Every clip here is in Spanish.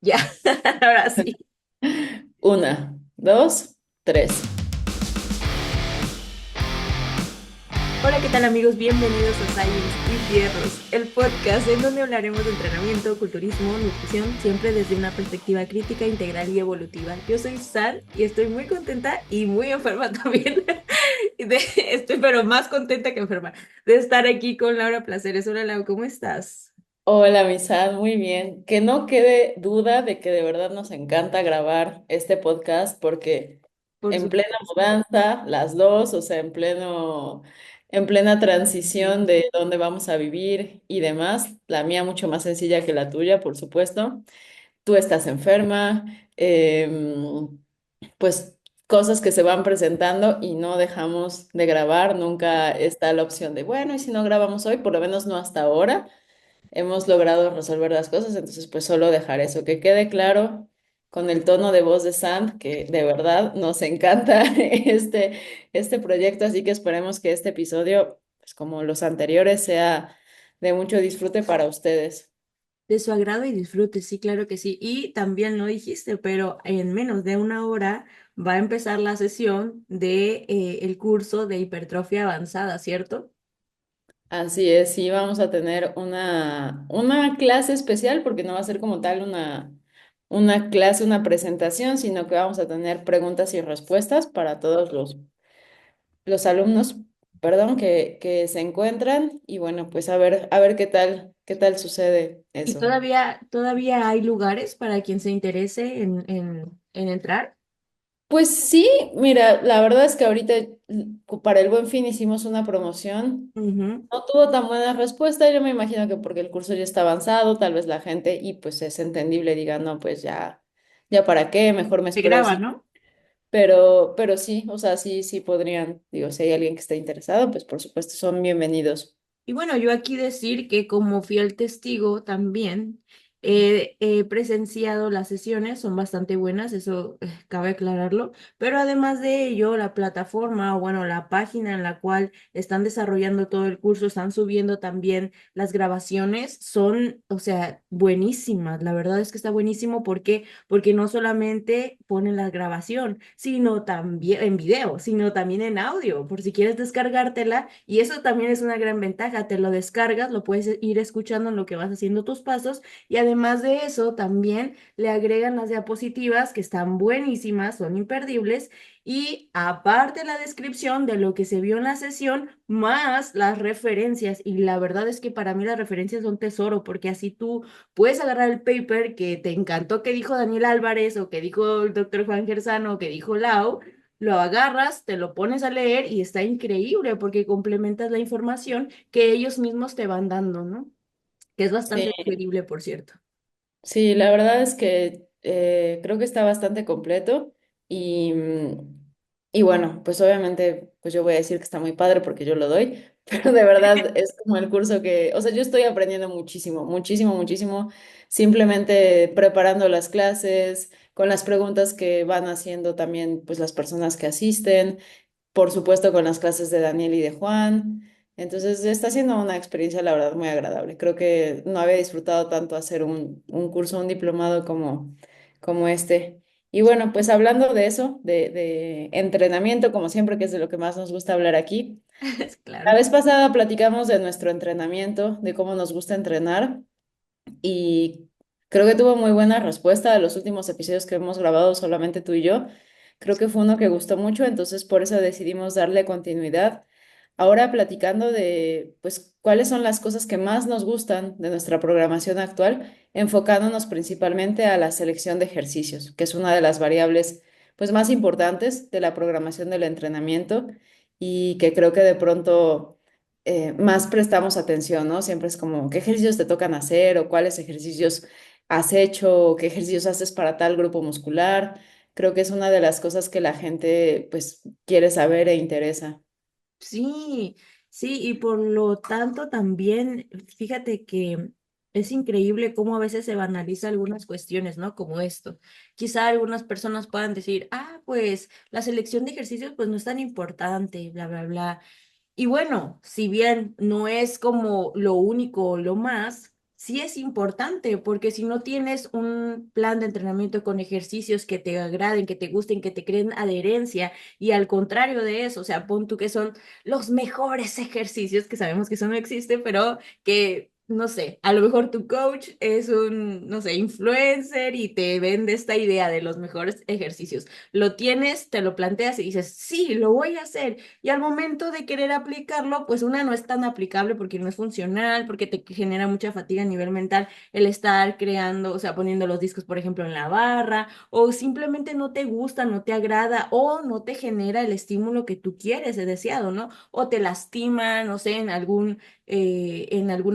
Ya, ahora sí. Una, dos, tres. Hola, ¿qué tal amigos? Bienvenidos a Science y Fierros, el podcast en donde hablaremos de entrenamiento, culturismo, nutrición, siempre desde una perspectiva crítica, integral y evolutiva. Yo soy Sar y estoy muy contenta y muy enferma también. Estoy pero más contenta que enferma de estar aquí con Laura Placeres. Hola, Lau, ¿cómo estás? Hola, Misad, muy bien. Que no quede duda de que de verdad nos encanta grabar este podcast porque Por en plena supuesto. mudanza, las dos, o sea, en plena transición de dónde vamos a vivir y demás, la mía mucho más sencilla que la tuya, por supuesto. Tú estás enferma, pues cosas que se van presentando y no dejamos de grabar, nunca está la opción de, bueno, y si no grabamos hoy, por lo menos no hasta ahora, hemos logrado resolver las cosas, entonces pues solo dejar eso, que quede claro con el tono de voz de Sam, que de verdad nos encanta este proyecto, así que esperemos que este episodio, pues como los anteriores, sea de mucho disfrute para ustedes. De su agrado y disfrute, sí, claro que sí. Y también lo dijiste, pero en menos de una hora va a empezar la sesión de el curso de hipertrofia avanzada, ¿cierto? Así es, sí, vamos a tener una clase especial porque no va a ser como tal una clase, una presentación, sino que vamos a tener preguntas y respuestas para todos los alumnos, perdón, que se encuentran y bueno, pues a ver qué tal sucede Y eso. todavía hay lugares para quien se interese en entrar. Pues sí, mira, la verdad es que ahorita para el Buen Fin hicimos una promoción. Ujú. No tuvo tan buena respuesta, yo me imagino que porque el curso ya está avanzado, tal vez la gente, y pues es entendible, diga, no, pues ya, ya para qué, mejor me Se espero graba, así. ¿no? Pero sí, o sea, sí, sí podrían, digo, si hay alguien que esté interesado, pues por supuesto son bienvenidos. Y bueno, yo aquí decir que como fiel testigo también he presenciado las sesiones, son bastante buenas, eso cabe aclararlo, pero además de ello, la plataforma o bueno, la página en la cual están desarrollando todo el curso, están subiendo también las grabaciones, son, o sea, buenísimas, la verdad es que está buenísimo, ¿por qué? Porque no solamente ponen la grabación, sino también en video, sino también en audio, por si quieres descargártela. Y eso también es una gran ventaja, te lo descargas, lo puedes ir escuchando en lo que vas haciendo tus pasos y además de eso también le agregan las diapositivas que están buenísimas, son imperdibles y aparte la descripción de lo que se vio en la sesión más las referencias y la verdad es que para mí las referencias son tesoro porque así tú puedes agarrar el paper que te encantó que dijo Daniel Álvarez o que dijo el doctor Juan Gersano o que dijo Lau, lo agarras, te lo pones a leer y está increíble porque complementas la información que ellos mismos te van dando, ¿no? Que es Sí, bastante digerible, por cierto. sí, la verdad es que creo que está bastante completo y, y bueno, pues obviamente, pues yo voy a decir que está muy padre porque yo lo doy, pero de verdad es como el curso que, o sea, yo estoy aprendiendo muchísimo, muchísimo, muchísimo, simplemente preparando las clases, con las preguntas que van haciendo también, pues las personas que asisten, por supuesto con las clases de Daniel y de Juan. Entonces está siendo una experiencia, la verdad, muy agradable. Creo que no había disfrutado tanto hacer un curso, un diplomado como este. Y bueno, pues hablando de eso, de entrenamiento, como siempre, que es de lo que más nos gusta hablar aquí. La Claro. vez pasada platicamos de nuestro entrenamiento, de cómo nos gusta entrenar y creo que tuvo muy buena respuesta de los últimos episodios que hemos grabado solamente tú y yo. Creo que fue uno que gustó mucho, entonces por eso decidimos darle continuidad. Ahora platicando de, pues, cuáles son las cosas que más nos gustan de nuestra programación actual, enfocándonos principalmente a la selección de ejercicios, que es una de las variables, pues, más importantes de la programación del entrenamiento y que creo que de pronto más prestamos atención, ¿no? Siempre es como, ¿qué ejercicios te tocan hacer o cuáles ejercicios has hecho o qué ejercicios haces para tal grupo muscular? Creo que es una de las cosas que la gente pues quiere saber e interesa. Sí, sí, y por lo tanto también, fíjate que es increíble cómo a veces se banaliza algunas cuestiones, ¿no? Como esto. Quizá algunas personas puedan decir, ah, pues la selección de ejercicios pues no es tan importante, bla, bla, bla. Y bueno, si bien no es como lo único o lo más, sí es importante, porque si no tienes un plan de entrenamiento con ejercicios que te agraden, que te gusten, que te creen adherencia, y al contrario de eso, o sea, pon tú que son los mejores ejercicios, que sabemos que eso no existe, pero que, no sé, a lo mejor tu coach es un, no sé, influencer y te vende esta idea de los mejores ejercicios. Lo tienes, te lo planteas y dices, sí, lo voy a hacer. Y al momento de querer aplicarlo, pues una no es tan aplicable porque no es funcional, porque te genera mucha fatiga a nivel mental el estar creando, o sea, poniendo los discos, por ejemplo, en la barra, o simplemente no te gusta, no te agrada, o no te genera el estímulo que tú quieres, el deseado, ¿no? O te lastima, no sé, en algún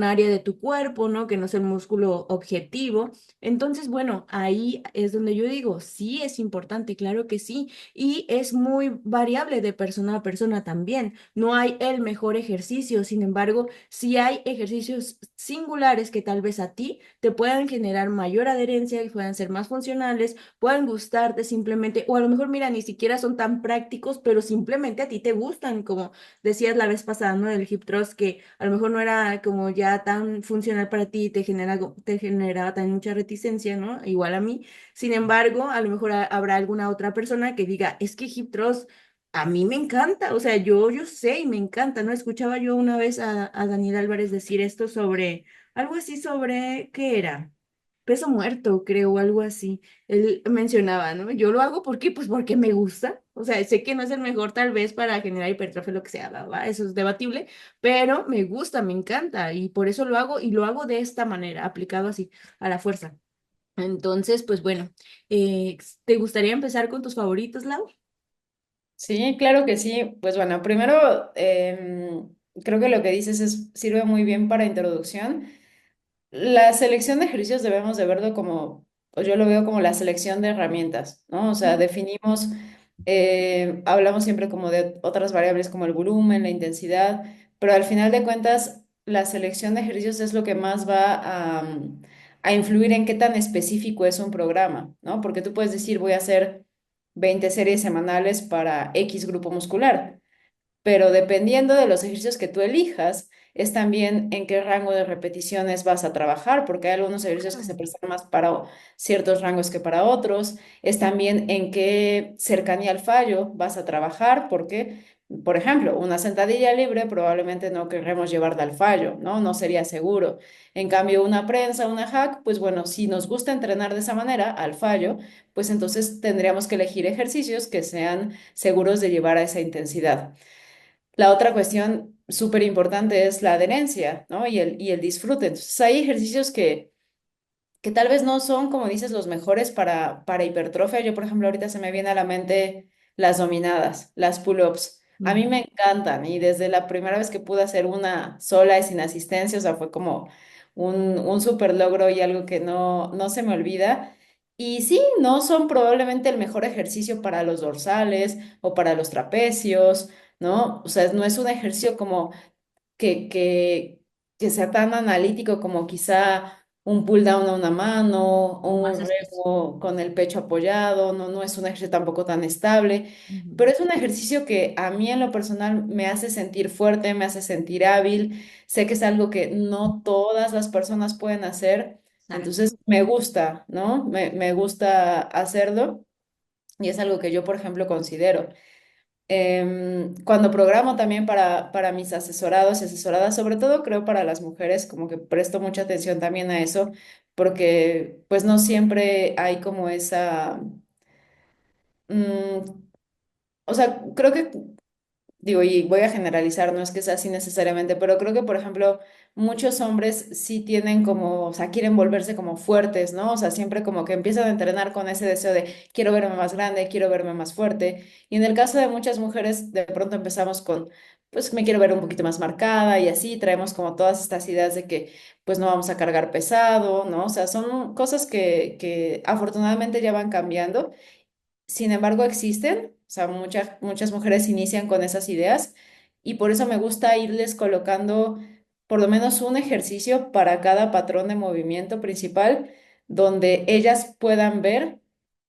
área de tu cuerpo, ¿no? Que no es el músculo objetivo. Entonces, bueno, ahí es donde yo digo, sí es importante, claro que sí, y es muy variable de persona a persona también. No hay el mejor ejercicio, sin embargo, sí hay ejercicios singulares que tal vez a ti te puedan generar mayor adherencia y puedan ser más funcionales, puedan gustarte simplemente, o a lo mejor, mira, ni siquiera son tan prácticos, pero simplemente a ti te gustan, como decías la vez pasada, ¿no? Del hip thrust, que a lo mejor no era como ya tan funcional para ti, te generaba tan mucha reticencia, ¿no? Igual a mí. Sin embargo, a lo mejor habrá alguna otra persona que diga, es que Hip Thrust a mí me encanta, o sea, yo sé y me encanta, ¿no? Escuchaba yo una vez a Daniel Álvarez decir esto sobre, algo así sobre, ¿qué era? Peso muerto, creo, o algo así. Él mencionaba, ¿no? Yo lo hago porque, pues porque me gusta. O sea, sé que no es el mejor tal vez para generar hipertrofia, lo que sea, ¿va? Eso es debatible, pero me gusta, me encanta y por eso lo hago y lo hago de esta manera, aplicado así, a la fuerza. Entonces, pues bueno, ¿te gustaría empezar con tus favoritos, Lau? Sí, claro que sí. Pues bueno, primero creo que lo que dices sirve muy bien para introducción. La selección de ejercicios debemos de verlo como, o yo lo veo como la selección de herramientas, ¿no? O sea, definimos, hablamos siempre como de otras variables como el volumen, la intensidad, pero al final de cuentas, la selección de ejercicios es lo que más va a influir en qué tan específico es un programa, ¿no? Porque tú puedes decir, voy a hacer 20 series semanales para X grupo muscular, pero dependiendo de los ejercicios que tú elijas, es también en qué rango de repeticiones vas a trabajar, porque hay algunos ejercicios que se Claro. prestan más para ciertos rangos que para otros, es también en qué cercanía al fallo vas a trabajar, porque, por ejemplo, una sentadilla libre probablemente no querremos llevarla al fallo, ¿no? No sería seguro. En cambio, una prensa, una hack, pues bueno, si nos gusta entrenar de esa manera, al fallo, pues entonces tendríamos que elegir ejercicios que sean seguros de llevar a esa intensidad. La otra cuestión súper importante es la adherencia, ¿no? Y el disfrute. Entonces, hay ejercicios que tal vez no son, como dices, los mejores para hipertrofia. Yo, por ejemplo, ahorita se me viene a la mente las dominadas, las pull-ups. A mí Ujú. me encantan y desde la primera vez que pude hacer una sola y sin asistencia, o sea, fue como un súper logro y algo que no se me olvida. Y sí, no son probablemente el mejor ejercicio para los dorsales o para los trapecios, ¿no? O sea, no es un ejercicio como que, que, que sea tan analítico como quizá un pull down a una mano o Más un específico. remo con el pecho apoyado, no es un ejercicio tampoco tan estable, Ujú. pero es un ejercicio que a mí en lo personal me hace sentir fuerte, me hace sentir hábil, sé que es algo que no todas las personas pueden hacer, entonces Exacto. me gusta, ¿no? Me gusta hacerlo y es algo que yo, por ejemplo, considero. Cuando programo también para mis asesorados y asesoradas, sobre todo creo para las mujeres, como que presto mucha atención también a eso, porque pues no siempre hay como esa, mm, o sea, creo que digo, y voy a generalizar, no es que sea así necesariamente, pero creo que, por ejemplo, muchos hombres sí tienen como, o sea, quieren volverse como fuertes, ¿no? O sea, siempre como que empiezan a entrenar con ese deseo de quiero verme más grande, quiero verme más fuerte. Y en el caso de muchas mujeres, de pronto empezamos con, pues me quiero ver un poquito más marcada y así traemos como todas estas ideas de que pues no vamos a cargar pesado, ¿no? O sea, son cosas que afortunadamente ya van cambiando. Sin embargo, existen, o sea, muchas mujeres inician con esas ideas y por eso me gusta irles colocando por lo menos un ejercicio para cada patrón de movimiento principal donde ellas puedan ver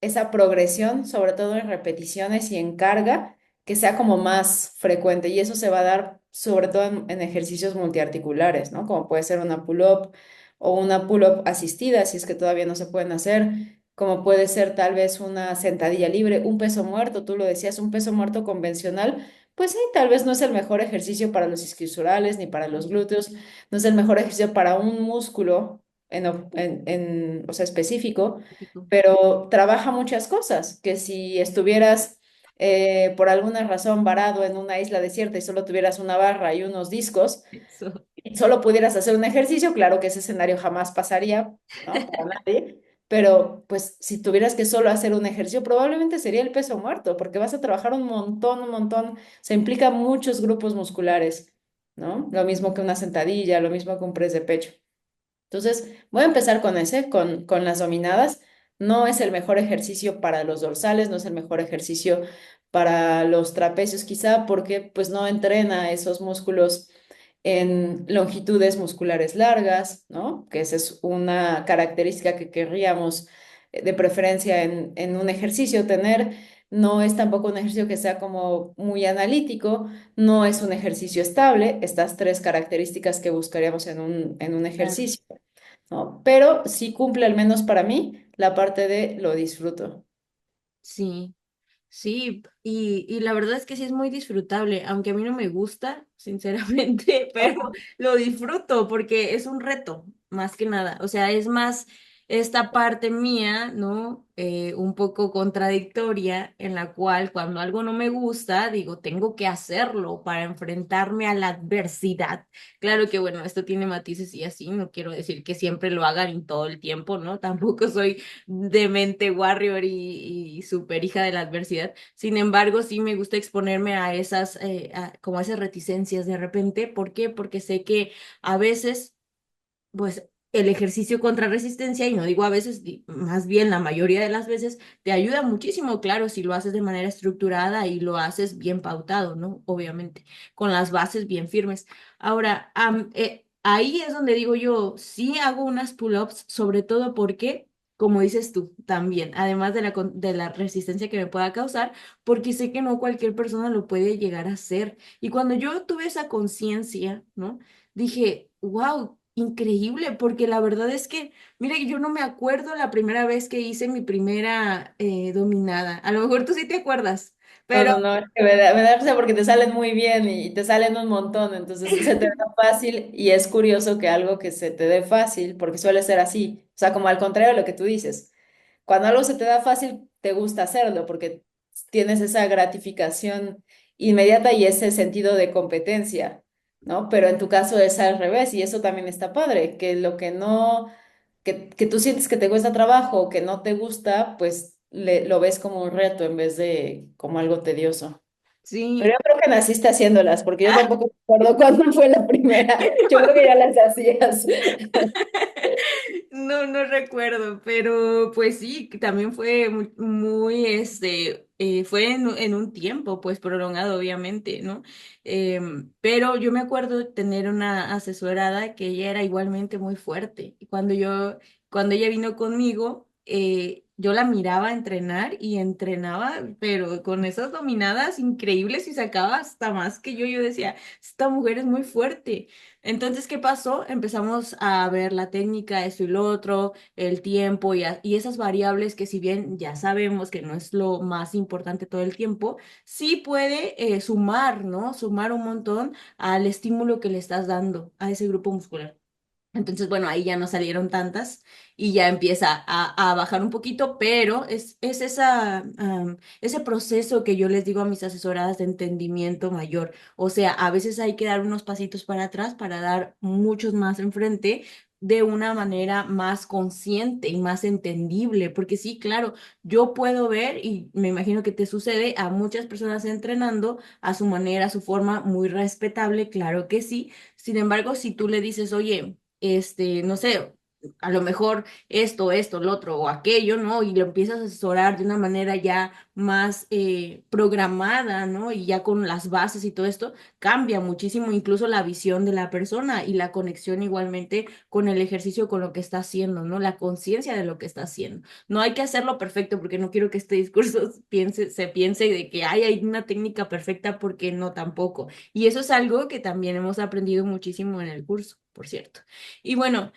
esa progresión, sobre todo en repeticiones y en carga, que sea como más frecuente y eso se va a dar sobre todo en ejercicios multiarticulares, ¿no? Como puede ser una pull-up, o una pull-up asistida, si es que todavía no se pueden hacer, como puede ser tal vez una sentadilla libre, un peso muerto, tú lo decías, un peso muerto convencional, pues sí, tal vez no es el mejor ejercicio para los isquiosurales ni para los glúteos, no es el mejor ejercicio para un músculo o sea, específico, Típico. pero trabaja muchas cosas, que si estuvieras por alguna razón varado en una isla desierta y solo tuvieras una barra y unos discos, Eso. y solo pudieras hacer un ejercicio, claro que ese escenario jamás pasaría, ¿no? Para nadie, pero pues si tuvieras que solo hacer un ejercicio, probablemente sería el peso muerto, porque vas a trabajar un montón, se implica muchos grupos musculares, ¿no? Lo mismo que una sentadilla, lo mismo que un press de pecho. Entonces, voy a empezar con ese, con las dominadas. No es el mejor ejercicio para los dorsales, no es el mejor ejercicio para los trapecios, quizá porque pues no entrena esos músculos en longitudes musculares largas, ¿no? Que esa es una característica que querríamos de preferencia en un ejercicio tener. No es tampoco un ejercicio que sea como muy analítico, no es un ejercicio estable, estas tres características que buscaríamos en un Claro. ejercicio. ¿No? Pero sí cumple al menos para mí la parte de lo disfruto. Sí. Sí, y la verdad es que sí es muy disfrutable, aunque a mí no me gusta, sinceramente, pero ¿No? lo disfruto porque es un reto, más que nada. O sea, es más esta parte mía, ¿no? Un poco contradictoria, en la cual cuando algo no me gusta, digo, tengo que hacerlo para enfrentarme a la adversidad. Claro que, bueno, esto tiene matices y así, no quiero decir que siempre lo hagan y todo el tiempo, ¿no? Tampoco soy demente warrior y super hija de la adversidad. Sin embargo, sí me gusta exponerme a esas, como a esas reticencias de repente. ¿Por qué? Porque sé que a veces, pues, el ejercicio contra resistencia, y no digo a veces, más bien la mayoría de las veces, te ayuda muchísimo, claro, si lo haces de manera estructurada y lo haces bien pautado, ¿no? Obviamente, con las bases bien firmes. Ahora, ahí es donde digo yo, sí hago unas pull-ups, sobre todo porque, como dices tú, también, además de de la resistencia que me pueda causar, porque sé que no cualquier persona lo puede llegar a hacer. Y cuando yo tuve esa conciencia, ¿no? Dije, wow, increíble, porque la verdad es que, mira, yo no me acuerdo la primera vez que hice mi primera dominada. A lo mejor tú sí te acuerdas, No, pero no, no, es que me da risa porque te salen muy bien y te salen un montón, entonces se te da fácil y es curioso que algo que se te dé fácil, porque suele ser así, o sea, como al contrario de lo que tú dices, cuando algo se te da fácil, te gusta hacerlo porque tienes esa gratificación inmediata y ese sentido de competencia, ¿no? Pero en tu caso es al revés y eso también está padre, que lo que no, que tú sientes que te cuesta trabajo o que no te gusta, pues lo ves como un reto en vez de como algo tedioso. Pero sí. yo creo que naciste haciéndolas, porque yo tampoco recuerdo cuándo fue la primera. Yo creo que ya las hacías. No, no recuerdo, pero pues sí, que también fue muy, fue en un tiempo, pues prolongado, obviamente, ¿no? Pero yo me acuerdo de tener una asesorada que ella era igualmente muy fuerte. Y cuando ella vino conmigo, yo la miraba entrenar y entrenaba, pero con esas dominadas increíbles y sacaba hasta más que yo. Yo decía, esta mujer es muy fuerte. Entonces, ¿qué pasó? Empezamos a ver la técnica, esto y lo otro, el tiempo y esas variables que si bien ya sabemos que no es lo más importante todo el tiempo, sí puede sumar, ¿no? Sumar un montón al estímulo que le estás dando a ese grupo muscular. Entonces, bueno, ahí ya no salieron tantas y ya empieza a bajar un poquito, pero es ese proceso que yo les digo a mis asesoradas de entendimiento mayor. O sea, a veces hay que dar unos pasitos para atrás para dar muchos más enfrente de una manera más consciente y más entendible, porque sí, claro, yo puedo ver y me imagino que te sucede a muchas personas entrenando a su manera, a su forma, muy respetable, claro que sí. Sin embargo, si tú le dices, oye, no sé, a lo mejor esto, lo otro o aquello, ¿no? Y lo empiezas a asesorar de una manera ya más programada, ¿no? Y ya con las bases y todo esto, cambia muchísimo incluso la visión de la persona y la conexión igualmente con el ejercicio, con lo que está haciendo, ¿no? La conciencia de lo que está haciendo. No hay que hacerlo perfecto porque no quiero que este discurso se piense de que "Ay, hay una técnica perfecta", porque no tampoco. Y eso es algo que también hemos aprendido muchísimo en el curso, por cierto. Y bueno,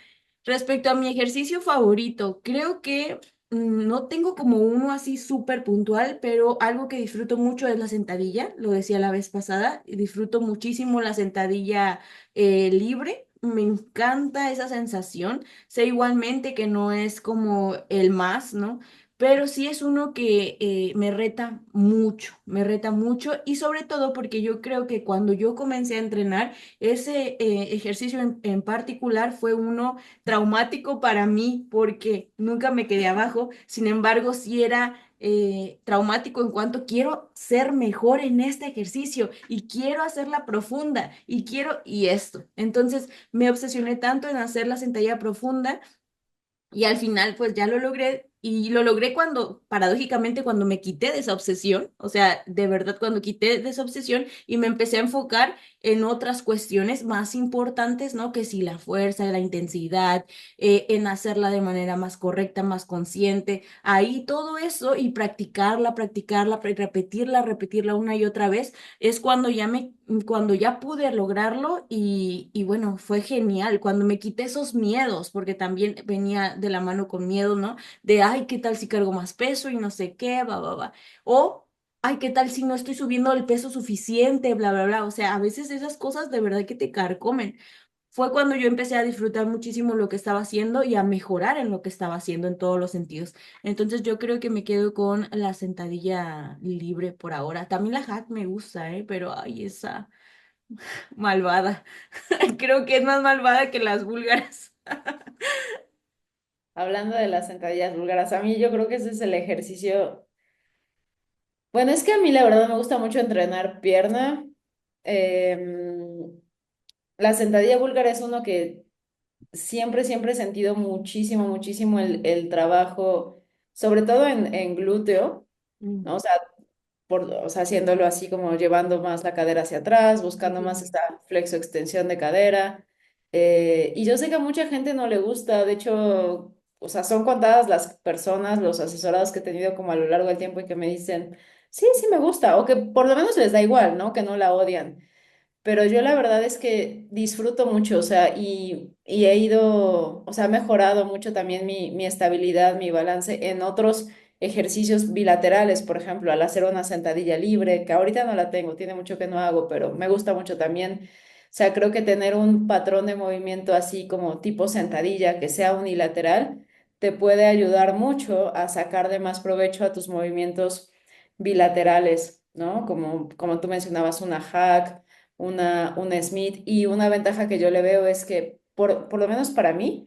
Respecto a mi ejercicio favorito, creo que no tengo como uno así súper puntual, pero algo que disfruto mucho es la sentadilla, lo decía la vez pasada, y disfruto muchísimo la sentadilla libre, me encanta esa sensación, sé igualmente que no es como el más, ¿no? Pero sí es uno que me reta mucho y sobre todo porque yo creo que cuando yo comencé a entrenar, ese ejercicio en particular fue uno traumático para mí porque nunca me quedé abajo. Sin embargo, sí era traumático en cuanto quiero ser mejor en este ejercicio y quiero hacerla profunda y quiero y esto. Entonces me obsesioné tanto en hacer la sentadilla profunda y al final, pues ya lo logré. Y lo logré cuando, paradójicamente, cuando me quité de esa obsesión, o sea, de verdad, cuando quité de esa obsesión y me empecé a enfocar en otras cuestiones más importantes, ¿no? Que si la fuerza, la intensidad, en hacerla de manera más correcta, más consciente, ahí todo eso y practicarla, practicarla, repetirla, repetirla una y otra vez, es cuando ya pude lograrlo y bueno, fue genial, cuando me quité esos miedos, porque también venía de la mano con miedo, ¿no? De, ay, ¿qué tal si cargo más peso y no sé qué, va, va, va? O, ay, ¿qué tal si no estoy subiendo el peso suficiente, bla, bla, bla? O sea, a veces esas cosas de verdad que te carcomen. Fue cuando yo empecé a disfrutar muchísimo lo que estaba haciendo y a mejorar en lo que estaba haciendo en todos los sentidos. Entonces yo creo que me quedo con la sentadilla libre por ahora. También la hack me gusta, ¿eh? Pero ay, esa malvada. Creo que es más malvada que las búlgaras. Hablando de las sentadillas búlgaras, a mí yo creo que ese es el ejercicio. Bueno, es que a mí la verdad me gusta mucho entrenar pierna. Em, la sentadilla búlgara es uno que siempre he sentido muchísimo el trabajo, sobre todo en glúteo, Mm, ¿no? O sea, haciéndolo así como llevando más la cadera hacia atrás, buscando más entiendo. esta flexo-extensión de cadera. Y yo sé que a mucha gente no le gusta, de hecho, o sea, son contadas las personas, los asesorados que he tenido como a lo largo del tiempo y que me dicen, sí me gusta, o que por lo menos les da igual, ¿no? Que no la odian. Pero yo la verdad es que disfruto mucho, o sea, y he ido, o sea, he mejorado mucho también mi estabilidad, mi balance en otros ejercicios bilaterales, por ejemplo, al hacer una sentadilla libre, que ahorita no la tengo, tiene mucho que no hago, pero me gusta mucho también. O sea, creo que tener un patrón de movimiento así como tipo sentadilla, que sea unilateral, te puede ayudar mucho a sacar de más provecho a tus movimientos bilaterales, ¿no? Como tú mencionabas, una hack, una Smith, y una ventaja que yo le veo es que, por lo menos para mí,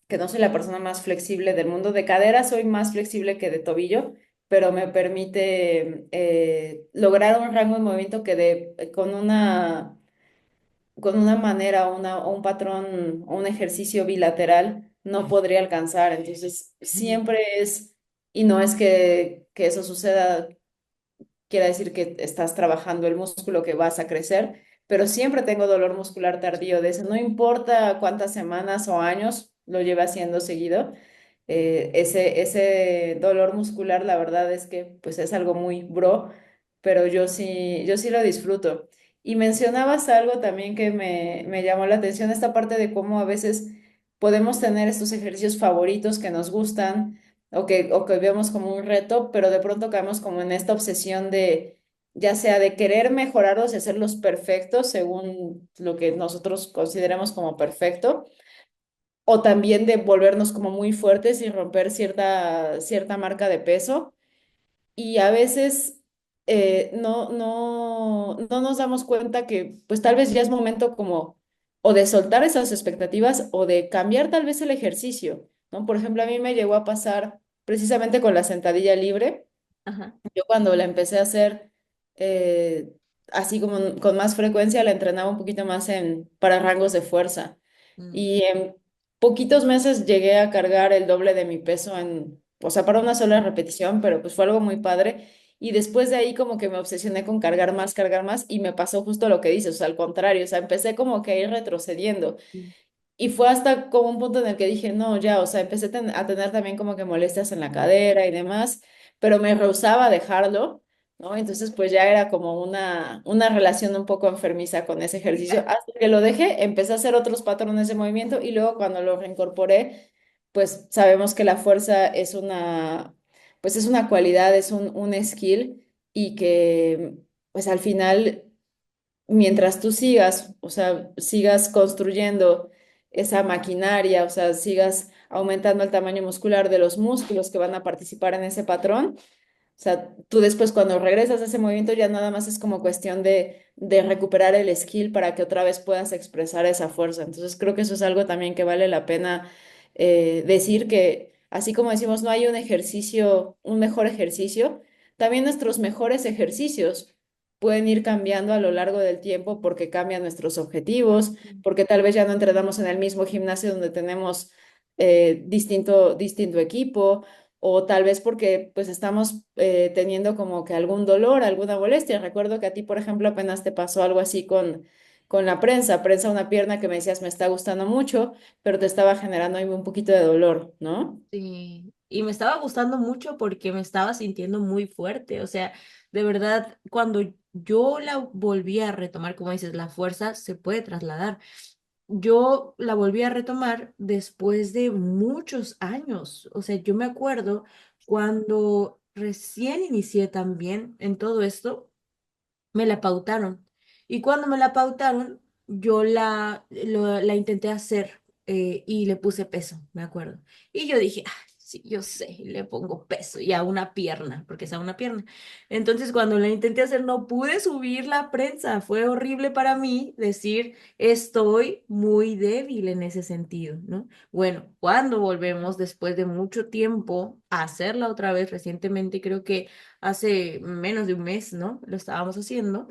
que no soy la persona más flexible del mundo, de cadera soy más flexible que de tobillo, pero me permite lograr un rango de movimiento que con una manera o un patrón o un ejercicio bilateral no podría alcanzar. Entonces, Mm, siempre es, y no es que eso suceda quiere decir que estás trabajando el músculo que vas a crecer, pero siempre tengo dolor muscular tardío de eso, no importa cuántas semanas o años lo lleve haciendo seguido, ese dolor muscular, la verdad es que pues es algo muy bro, pero yo sí lo disfruto. Y mencionabas algo también que me llamó la atención, esta parte de cómo a veces podemos tener estos ejercicios favoritos que nos gustan o que vemos como un reto, pero de pronto caemos como en esta obsesión de, ya sea de querer mejorarlos y hacerlos perfectos según lo que nosotros consideremos como perfecto, o también de volvernos como muy fuertes y romper cierta marca de peso. Y a veces no nos damos cuenta que pues tal vez ya es momento como o de soltar esas expectativas o de cambiar tal vez el ejercicio, ¿no? Por ejemplo, a mí me llegó a pasar precisamente con la sentadilla libre. ajá. Yo cuando la empecé a hacer eh, así como con más frecuencia, la entrenaba un poquito más para rangos de fuerza. Mm, Y en poquitos meses llegué a cargar el doble de mi peso o sea, para una sola repetición, pero pues fue algo muy padre. Y después de ahí como que me obsesioné con cargar más y me pasó justo lo que dices, o sea, al contrario, o sea, empecé como que a ir retrocediendo. mm, Y fue hasta como un punto en el que dije, no, ya, o sea, empecé a tener también como que molestias en la cadera y demás, pero me rehusaba a dejarlo ¿no? Entonces, pues ya era como una relación un poco enfermiza con ese ejercicio. Hasta que lo dejé, empecé a hacer otros patrones de movimiento y luego cuando lo reincorporé, pues sabemos que la fuerza es pues es una cualidad, es un skill y que, pues al final mientras tú sigas, o sea, sigas construyendo esa maquinaria, o sea, sigas aumentando el tamaño muscular de los músculos que van a participar en ese patrón, o sea, tú después cuando regresas a ese movimiento ya nada más es como cuestión de recuperar el skill para que otra vez puedas expresar esa fuerza. Entonces creo que eso es algo también que vale la pena decir que así como decimos, no hay un ejercicio, un mejor ejercicio, también nuestros mejores ejercicios pueden ir cambiando a lo largo del tiempo porque cambian nuestros objetivos, porque tal vez ya no entrenamos en el mismo gimnasio donde tenemos distinto equipo o tal vez porque pues estamos teniendo como que algún dolor, alguna molestia. Recuerdo que a ti, por ejemplo, apenas te pasó algo así con la prensa una pierna que me decías me está gustando mucho, pero te estaba generando ahí un poquito de dolor, ¿no? Sí, y me estaba gustando mucho porque me estaba sintiendo muy fuerte, o sea, de verdad, cuando yo la volví a retomar, como dices, la fuerza se puede trasladar. Yo la volví a retomar después de muchos años, o sea, yo me acuerdo cuando recién inicié también en todo esto, me la pautaron. Y cuando me la pautaron, yo la intenté hacer y le puse peso, me acuerdo. Y yo dije, ah, sí, yo sé, y le pongo peso y a una pierna, porque es a una pierna. Entonces, cuando la intenté hacer, no pude subir la prensa. Fue horrible para mí decir, estoy muy débil en ese sentido, ¿no? Bueno, cuando volvemos después de mucho tiempo a hacerla otra vez, recientemente, creo que hace menos de un mes, ¿no? Lo estábamos haciendo.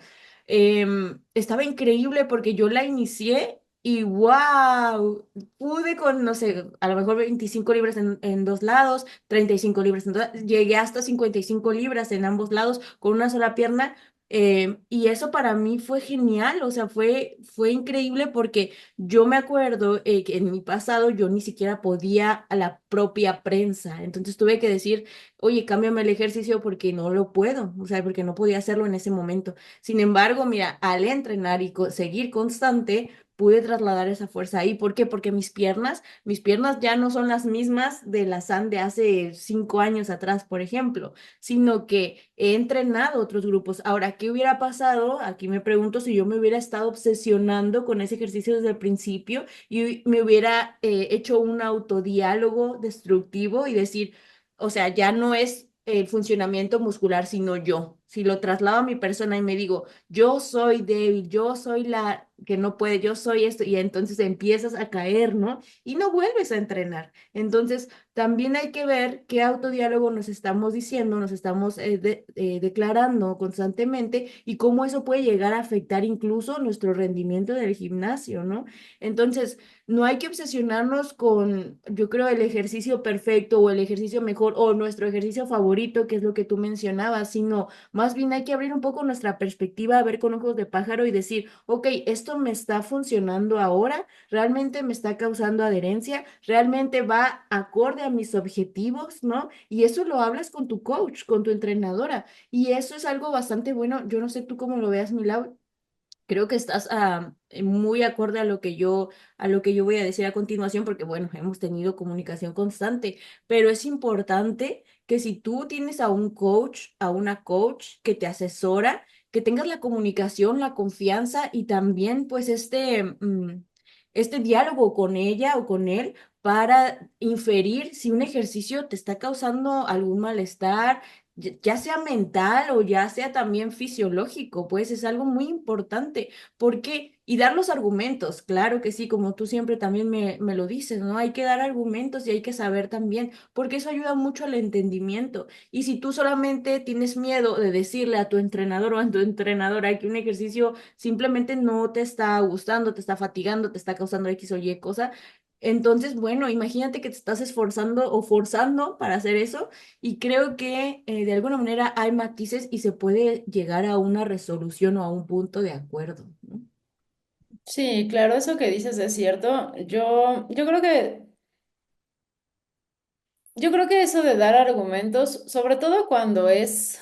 Estaba increíble porque yo la inicié y wow, pude con, no sé, a lo mejor 25 libras en dos lados, 35 libras en dos, llegué hasta 55 libras en ambos lados con una sola pierna. Y eso para mí fue genial, o sea, fue increíble porque yo me acuerdo que en mi pasado yo ni siquiera podía a la propia prensa, entonces tuve que decir, oye, cámbiame el ejercicio porque no lo puedo, o sea, porque no podía hacerlo en ese momento. Sin embargo, mira, al entrenar y seguir constante, pude trasladar esa fuerza ahí. ¿Por qué? Porque mis piernas ya no son las mismas de las de hace 5 años atrás, por ejemplo, sino que he entrenado otros grupos. Ahora, ¿qué hubiera pasado? Aquí me pregunto si yo me hubiera estado obsesionando con ese ejercicio desde el principio y me hubiera hecho un autodiálogo destructivo y decir, o sea, ya no es el funcionamiento muscular, sino yo. Si lo traslado a mi persona y me digo, yo soy débil, yo soy la que no puede, yo soy esto, y entonces empiezas a caer, ¿no? Y no vuelves a entrenar. Entonces, también hay que ver qué autodiálogo nos estamos diciendo, nos estamos declarando constantemente y cómo eso puede llegar a afectar incluso nuestro rendimiento del gimnasio, ¿no? Entonces, no hay que obsesionarnos con, yo creo, el ejercicio perfecto o el ejercicio mejor o nuestro ejercicio favorito, que es lo que tú mencionabas, sino más bien hay que abrir un poco nuestra perspectiva, ver con ojos de pájaro y decir, ok, esto me está funcionando ahora, realmente me está causando adherencia, realmente va acorde a mis objetivos, ¿no? Y eso lo hablas con tu coach, con tu entrenadora. Y eso es algo bastante bueno. Yo no sé tú cómo lo veas, Milau. Creo que estás muy acorde a lo que yo voy a decir a continuación, porque bueno, hemos tenido comunicación constante, pero es importante que si tú tienes a un coach, a una coach que te asesora, que tengas la comunicación, la confianza y también pues este diálogo con ella o con él para inferir si un ejercicio te está causando algún malestar, ya sea mental o ya sea también fisiológico, pues es algo muy importante. ¿Por qué? Y dar los argumentos, claro que sí, como tú siempre también me lo dices, ¿no? Hay que dar argumentos y hay que saber también, porque eso ayuda mucho al entendimiento. Y si tú solamente tienes miedo de decirle a tu entrenador o a tu entrenadora que un ejercicio simplemente no te está gustando, te está fatigando, te está causando X o Y cosa, entonces, bueno, imagínate que te estás esforzando o forzando para hacer eso y creo que de alguna manera hay matices y se puede llegar a una resolución o a un punto de acuerdo, ¿no? Sí, claro, eso que dices es cierto. Yo creo que eso de dar argumentos, sobre todo cuando es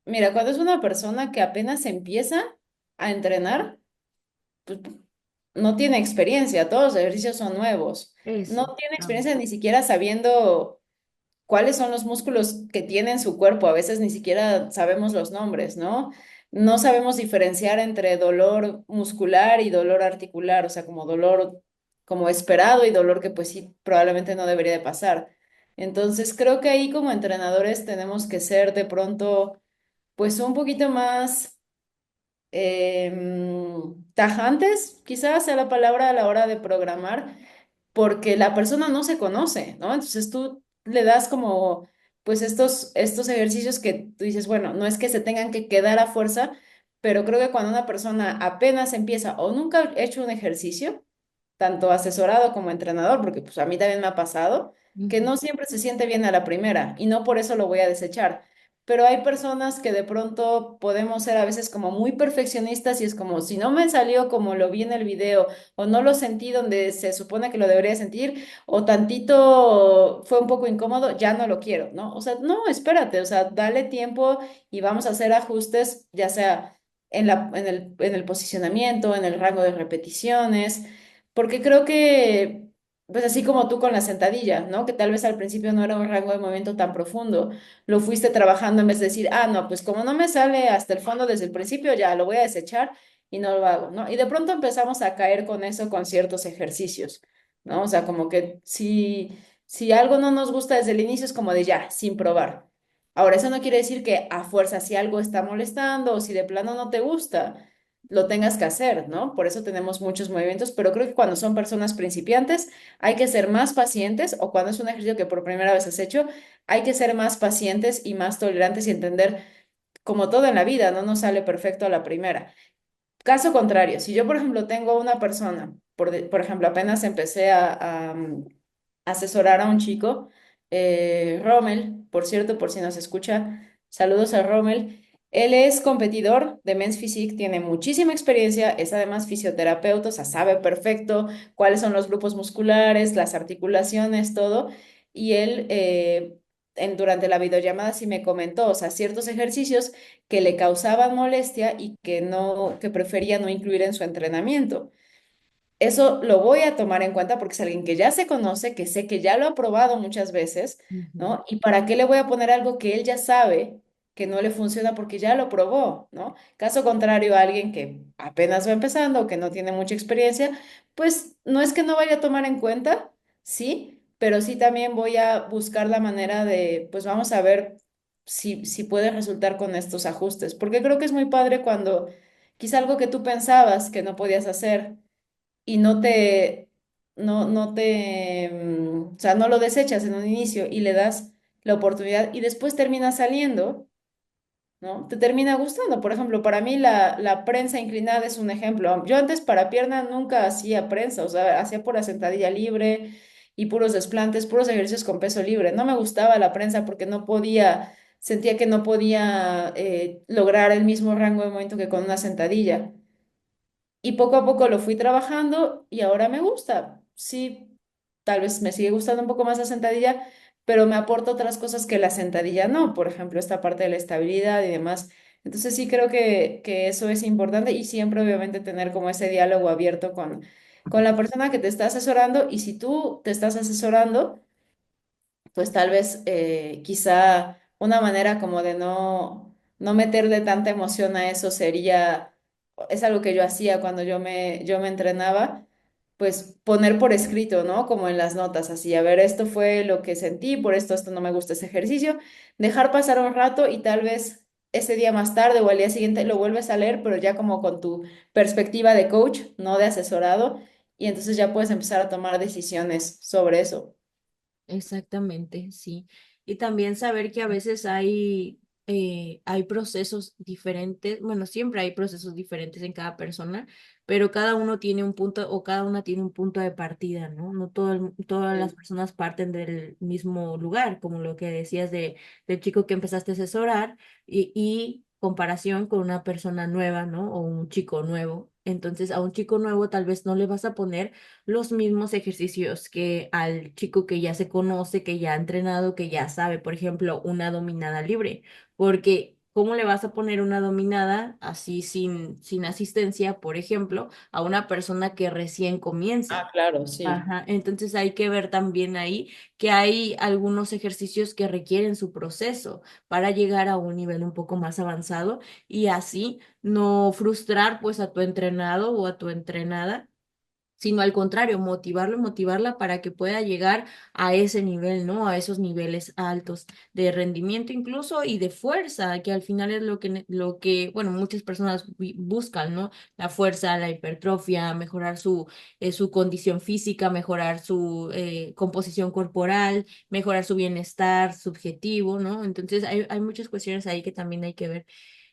mira, cuando es una persona que apenas empieza a entrenar, pues, no tiene experiencia, todos los ejercicios son nuevos. No Eso, tiene justamente. experiencia ni siquiera sabiendo cuáles son los músculos que tiene en su cuerpo. A veces ni siquiera sabemos los nombres, ¿no? No sabemos diferenciar entre dolor muscular y dolor articular, o sea, como dolor como esperado y dolor que pues sí, probablemente no debería de pasar. Entonces, creo que ahí como entrenadores tenemos que ser de pronto pues un poquito más tajantes, quizás sea la palabra a la hora de programar, porque la persona no se conoce, ¿no? Entonces tú le das como, pues estos ejercicios que tú dices, bueno, no es que se tengan que quedar a fuerza, pero creo que cuando una persona apenas empieza o nunca ha hecho un ejercicio, tanto asesorado como entrenador, porque pues a mí también me ha pasado, que Ujú, no siempre se siente bien a la primera y no por eso lo voy a desechar. Pero hay personas que de pronto podemos ser a veces como muy perfeccionistas y es como si no me salió como lo vi en el video o no lo sentí donde se supone que lo debería sentir o tantito fue un poco incómodo, ya no lo quiero, ¿no? O sea, no, espérate, o sea, dale tiempo y vamos a hacer ajustes, ya sea en el posicionamiento, en el rango de repeticiones. Porque creo que, pues así como tú con la sentadilla, ¿no? Que tal vez al principio no era un rango de movimiento tan profundo, lo fuiste trabajando en vez de decir, ah, no, pues como no me sale hasta el fondo desde el principio, ya lo voy a desechar y no lo hago, ¿no? Y de pronto empezamos a caer con eso con ciertos ejercicios, ¿no? O sea, como que si algo no nos gusta desde el inicio es como de ya, sin probar. Ahora, eso no quiere decir que a fuerza si algo está molestando o si de plano no te gusta lo tengas que hacer, ¿no? Por eso tenemos muchos movimientos, pero creo que cuando son personas principiantes hay que ser más pacientes o cuando es un ejercicio que por primera vez has hecho, hay que ser más pacientes y más tolerantes y entender, como todo en la vida, no nos sale perfecto a la primera. Caso contrario, si yo, por ejemplo, tengo una persona, por ejemplo, apenas empecé a asesorar a un chico, Rommel, por cierto, por si nos escucha, saludos a Rommel. Él es competidor de Men's Physique, tiene muchísima experiencia, es además fisioterapeuta, o sea, sabe perfecto cuáles son los grupos musculares, las articulaciones, todo. Y él, durante la videollamada sí me comentó, o sea, ciertos ejercicios que le causaban molestia y que no, que prefería no incluir en su entrenamiento. Eso lo voy a tomar en cuenta porque es alguien que ya se conoce, que sé que ya lo ha probado muchas veces, ujú. ¿no? ¿Y para qué le voy a poner algo que él ya sabe que no le funciona porque ya lo probó, ¿no? Caso contrario a alguien que apenas va empezando o que no tiene mucha experiencia, pues no es que no vaya a tomar en cuenta, sí, pero sí también voy a buscar la manera de, pues vamos a ver si puede resultar con estos ajustes, porque creo que es muy padre cuando quizá algo que tú pensabas que no podías hacer y o sea, no lo desechas en un inicio y le das la oportunidad y después termina saliendo, ¿no? Te termina gustando. Por ejemplo, para mí la prensa inclinada es un ejemplo. Yo antes para pierna nunca hacía prensa, o sea, hacía pura sentadilla libre y puros desplantes, puros ejercicios con peso libre. No me gustaba la prensa porque no podía, sentía que no podía lograr el mismo rango de movimiento que con una sentadilla. Y poco a poco lo fui trabajando y ahora me gusta. Sí, tal vez me sigue gustando un poco más la sentadilla, pero me aporta otras cosas que la sentadilla no, por ejemplo, esta parte de la estabilidad y demás. Entonces sí creo que eso es importante y siempre obviamente tener como ese diálogo abierto con la persona que te está asesorando y si tú te estás asesorando pues tal vez quizá una manera como de no meterle tanta emoción a eso sería, es algo que yo hacía cuando yo me entrenaba, pues poner por escrito, ¿no? Como en las notas, así, a ver, esto fue lo que sentí, por esto no me gusta ese ejercicio, dejar pasar un rato y tal vez ese día más tarde o al día siguiente lo vuelves a leer, pero ya como con tu perspectiva de coach, no de asesorado, y entonces ya puedes empezar a tomar decisiones sobre eso. Exactamente, sí. Y también saber que a veces hay procesos diferentes, bueno, siempre hay procesos diferentes en cada persona, pero cada uno tiene un punto o cada una tiene un punto de partida, ¿no? No todas las Sí. personas parten del mismo lugar, como lo que decías del chico que empezaste a asesorar y comparación con una persona nueva, ¿no? O un chico nuevo. Entonces, a un chico nuevo tal vez no le vas a poner los mismos ejercicios que al chico que ya se conoce, que ya ha entrenado, que ya sabe, por ejemplo, una dominada libre, porque ¿cómo le vas a poner una dominada así sin asistencia, por ejemplo, a una persona que recién comienza? Ah, claro, sí. Ajá, entonces hay que ver también ahí que hay algunos ejercicios que requieren su proceso para llegar a un nivel un poco más avanzado y así no frustrar pues a tu entrenado o a tu entrenada, sino al contrario, motivarlo y motivarla para que pueda llegar a ese nivel, ¿no? A esos niveles altos de rendimiento incluso y de fuerza, que al final es bueno, muchas personas buscan, ¿no? La fuerza, la hipertrofia, mejorar su condición física, mejorar su composición corporal, mejorar su bienestar subjetivo, ¿no? Entonces hay muchas cuestiones ahí que también hay que ver.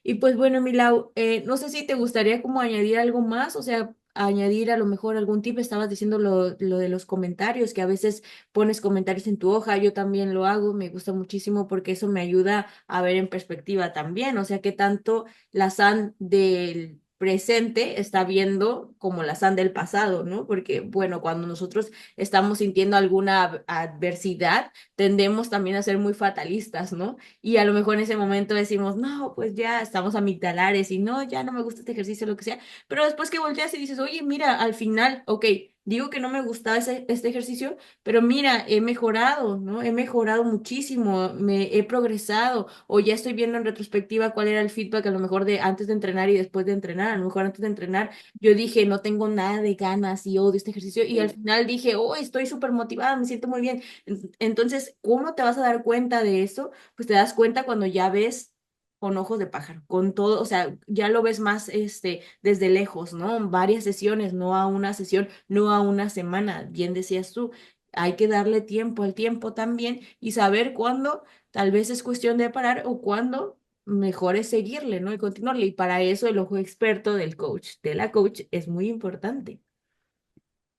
Y pues bueno, Milau, no sé si te gustaría como añadir algo más, o sea, añadir a lo mejor algún tip. Estabas diciendo lo de los comentarios, que a veces pones comentarios en tu hoja, yo también lo hago, me gusta muchísimo porque eso me ayuda a ver en perspectiva también, o sea, que tanto la San del presente está viendo como la San del pasado, ¿no? Porque, bueno, cuando nosotros estamos sintiendo alguna adversidad, tendemos también a ser muy fatalistas, ¿no? Y a lo mejor en ese momento decimos, no, pues ya estamos amigdalares y no, ya no me gusta este ejercicio, lo que sea, pero después que volteas y dices, oye, mira, al final, ok, digo que no me gustaba este ejercicio, pero mira, he mejorado, ¿no? He mejorado muchísimo, me he progresado, o ya estoy viendo en retrospectiva cuál era el feedback a lo mejor de antes de entrenar y después de entrenar. A lo mejor antes de entrenar yo dije, no tengo nada de ganas y odio este ejercicio, y al Sí. final dije, oh, estoy súper motivada, me siento muy bien. Entonces, ¿cómo te vas a dar cuenta de eso? Pues te das cuenta cuando ya ves con ojos de pájaro, con todo, o sea, ya lo ves más desde lejos, ¿no? Varias sesiones, no a una sesión, no a una semana, bien decías tú. Hay que darle tiempo al tiempo también y saber cuándo tal vez es cuestión de parar o cuándo mejor es seguirle, ¿no? Y continuarle. Y para eso el ojo experto del coach, de la coach, es muy importante.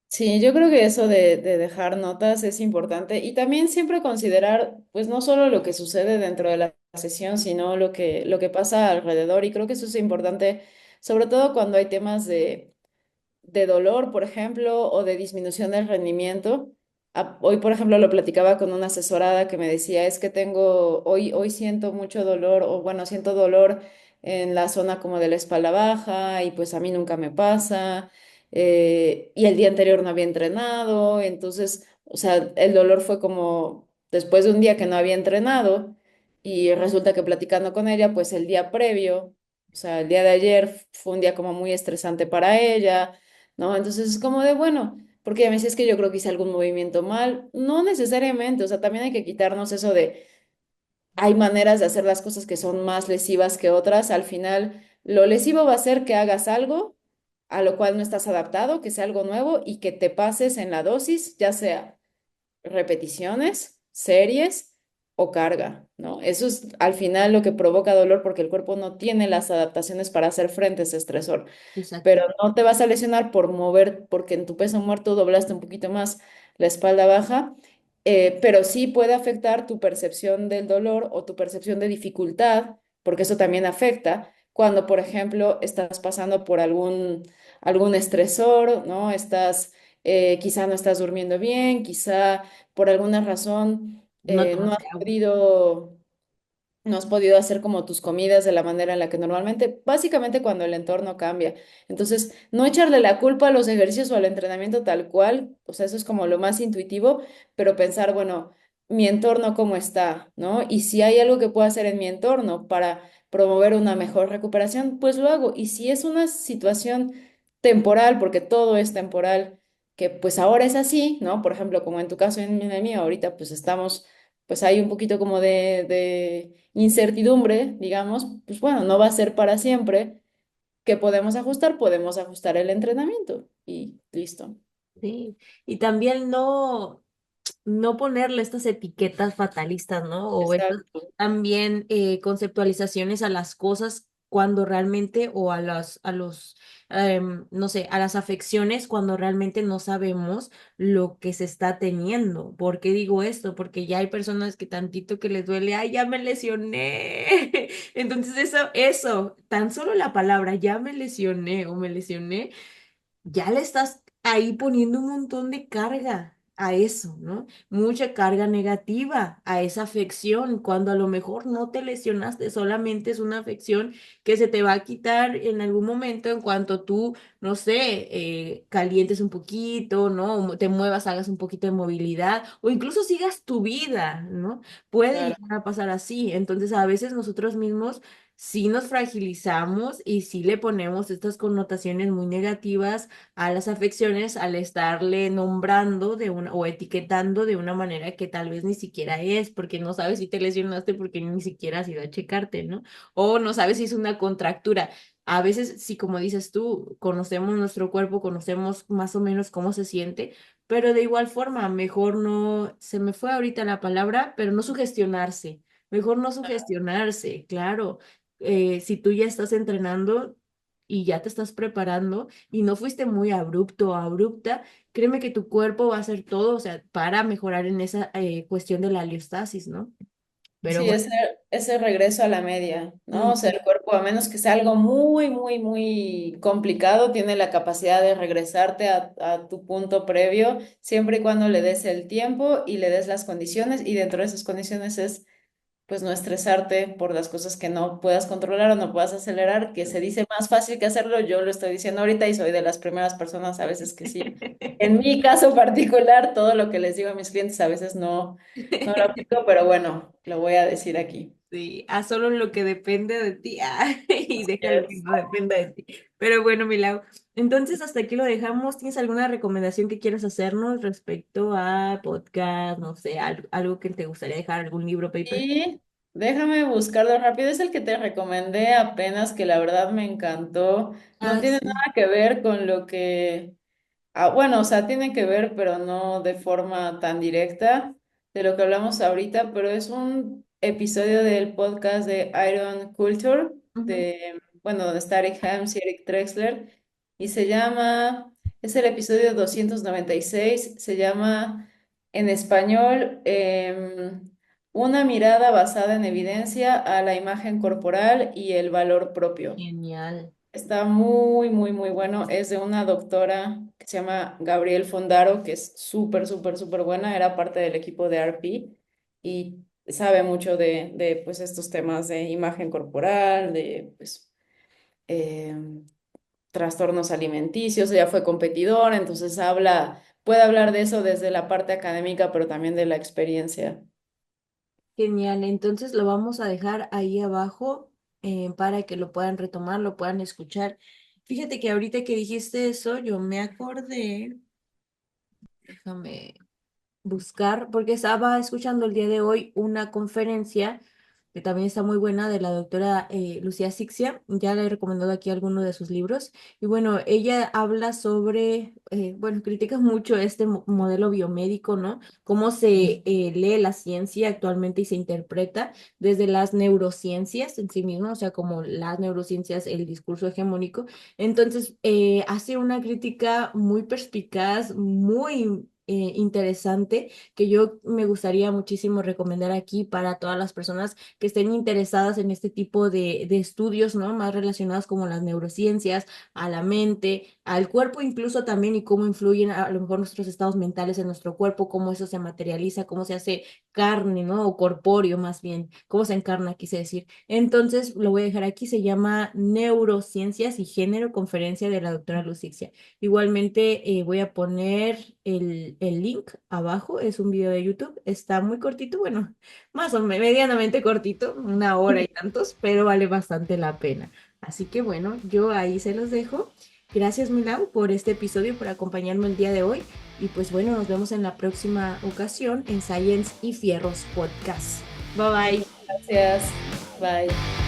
Sí, yo creo que eso de dejar notas es importante y también siempre considerar, pues no solo lo que sucede dentro de la sesión, sino lo que pasa alrededor y creo que eso es importante, sobre todo cuando hay temas de dolor, por ejemplo, o de disminución del rendimiento. Hoy, por ejemplo, lo platicaba con una asesorada que me decía, es que hoy siento mucho dolor, o bueno, siento dolor en la zona como de la espalda baja, y pues a mí nunca me pasa, y el día anterior no había entrenado, entonces, o sea, el dolor fue como después de un día que no había entrenado, y resulta que platicando con ella, pues el día previo, o sea, el día de ayer fue un día como muy estresante para ella, ¿no? Entonces es como de, bueno, porque ella me decía, es que yo creo que hice algún movimiento mal. No necesariamente, o sea, también hay que quitarnos eso de, hay maneras de hacer las cosas que son más lesivas que otras. Al final, lo lesivo va a ser que hagas algo a lo cual no estás adaptado, que sea algo nuevo y que te pases en la dosis, ya sea repeticiones, series o carga, ¿no? Eso es al final lo que provoca dolor porque el cuerpo no tiene las adaptaciones para hacer frente a ese estresor, Exacto. pero no te vas a lesionar por mover, porque en tu peso muerto doblaste un poquito más la espalda baja, pero sí puede afectar tu percepción del dolor o tu percepción de dificultad, porque eso también afecta cuando, por ejemplo, estás pasando por algún estresor, ¿no? Quizá no estás durmiendo bien, quizá por alguna razón No no has tomaste agua. podido no has podido hacer como tus comidas de la manera en la que normalmente, básicamente cuando el entorno cambia. Entonces, no echarle la culpa a los ejercicios o al entrenamiento tal cual, o sea, eso es como lo más intuitivo, pero pensar, bueno, mi entorno cómo está, ¿no? Y si hay algo que puedo hacer en mi entorno para promover una mejor recuperación, pues lo hago. Y si es una situación temporal, porque todo es temporal, que pues ahora es así, ¿no? Por ejemplo, como en tu caso y en el mío, ahorita pues estamos pues hay un poquito como de incertidumbre, digamos, pues bueno, no va a ser para siempre. ¿Qué podemos ajustar el entrenamiento y listo. Sí. Y también no ponerle estas etiquetas fatalistas, ¿no? O estas Exacto. también conceptualizaciones a las cosas cuando realmente, o no sé, a las afecciones cuando realmente no sabemos lo que se está teniendo. ¿Por qué digo esto? Porque ya hay personas que tantito que les duele, ay, ya me lesioné. Entonces tan solo la palabra, ya me lesioné o me lesioné, ya le estás ahí poniendo un montón de carga. a eso, ¿no? Mucha carga negativa a esa afección, cuando a lo mejor no te lesionaste, solamente es una afección que se te va a quitar en algún momento en cuanto tú, no sé, calientes un poquito, ¿no? O te muevas, hagas un poquito de movilidad o incluso sigas tu vida, ¿no? Puede Claro. llegar a pasar así. Entonces, a veces nosotros mismos sí nos fragilizamos y sí le ponemos estas connotaciones muy negativas a las afecciones al estarle nombrando de una o etiquetando de una manera que tal vez ni siquiera es, porque no sabes si te lesionaste porque ni siquiera has ido a checarte, ¿no? O no sabes si es una contractura. A veces, sí, como dices tú, conocemos nuestro cuerpo, conocemos más o menos cómo se siente, pero de igual forma, mejor no, se me fue ahorita la palabra, pero no sugestionarse. Mejor no sugestionarse, claro. Si tú ya estás entrenando y ya te estás preparando, y no fuiste muy abrupto o abrupta, créeme que tu cuerpo va a hacer todo, o sea, para mejorar en esa cuestión de la aliostasis, ¿no? Pero Sí, bueno, ese regreso a la media, ¿no? O sea, mm, el cuerpo, a menos que sea algo muy, muy, muy complicado, tiene la capacidad de regresarte a tu punto previo, siempre y cuando le des el tiempo y le des las condiciones, y dentro de esas condiciones es pues no estresarte por las cosas que no puedas controlar o no puedas acelerar, que se dice más fácil que hacerlo. Yo lo estoy diciendo ahorita y soy de las primeras personas a veces que sí. En mi caso particular, todo lo que les digo a mis clientes a veces no lo aplico, pero bueno, lo voy a decir aquí. sí, haz solo lo que depende de ti y deja lo que Yes. no dependa de ti. Pero bueno, Milau, entonces hasta aquí lo dejamos. ¿Tienes alguna recomendación que quieras hacernos respecto a podcast, no sé, algo que te gustaría dejar, algún libro, paper? Y déjame buscarlo rápido. Es el que te recomendé apenas, que la verdad me encantó. No Ah, tiene sí. nada que ver con lo que bueno, o sea, tiene que ver, pero no de forma tan directa de lo que hablamos ahorita, pero es un episodio del podcast de Iron Culture, Ujú. de, bueno, donde está Eric Helms y Eric Drexler, y es el episodio 296, se llama en español, Una mirada basada en evidencia a la imagen corporal y el valor propio. Genial. Está muy, muy, muy bueno. Es de una doctora que se llama Gabriel Fondaro, que es súper, súper, súper buena. Era parte del equipo de RP y sabe mucho de pues, estos temas de imagen corporal, de pues, eh, trastornos alimenticios. Ella fue competidora, entonces puede hablar de eso desde la parte académica, pero también de la experiencia. Genial, entonces lo vamos a dejar ahí abajo para que lo puedan retomar, lo puedan escuchar. Fíjate que ahorita que dijiste eso, yo me acordé, déjame buscar, porque estaba escuchando el día de hoy una conferencia que también está muy buena de la doctora Lucía Sixia. Ya le he recomendado aquí algunos de sus libros. Y bueno, ella habla sobre, bueno, critica mucho este modelo biomédico, ¿no? Cómo se lee la ciencia actualmente y se interpreta desde las neurociencias en sí mismo, o sea, como las neurociencias, el discurso hegemónico. Entonces, hace una crítica muy perspicaz, muy interesante, que yo me gustaría muchísimo recomendar aquí para todas las personas que estén interesadas en este tipo de estudios, ¿no? Más relacionados como las neurociencias, a la mente, al cuerpo incluso también y cómo influyen a lo mejor nuestros estados mentales en nuestro cuerpo, cómo eso se materializa, cómo se hace carne, ¿no? O corpóreo más bien, cómo se encarna, quise decir. Entonces, lo voy a dejar aquí, se llama Neurociencias y Género, conferencia de la doctora Lucixia. Igualmente voy a poner el link abajo, es un video de YouTube, está muy cortito, bueno, más o menos medianamente cortito, una hora y tantos, pero vale bastante la pena. Así que bueno, yo ahí se los dejo. Gracias, Milau, por este episodio, por acompañarme el día de hoy. Y pues bueno, nos vemos en la próxima ocasión en Science y Fierros Podcast. Bye Muchas bye. gracias. Bye.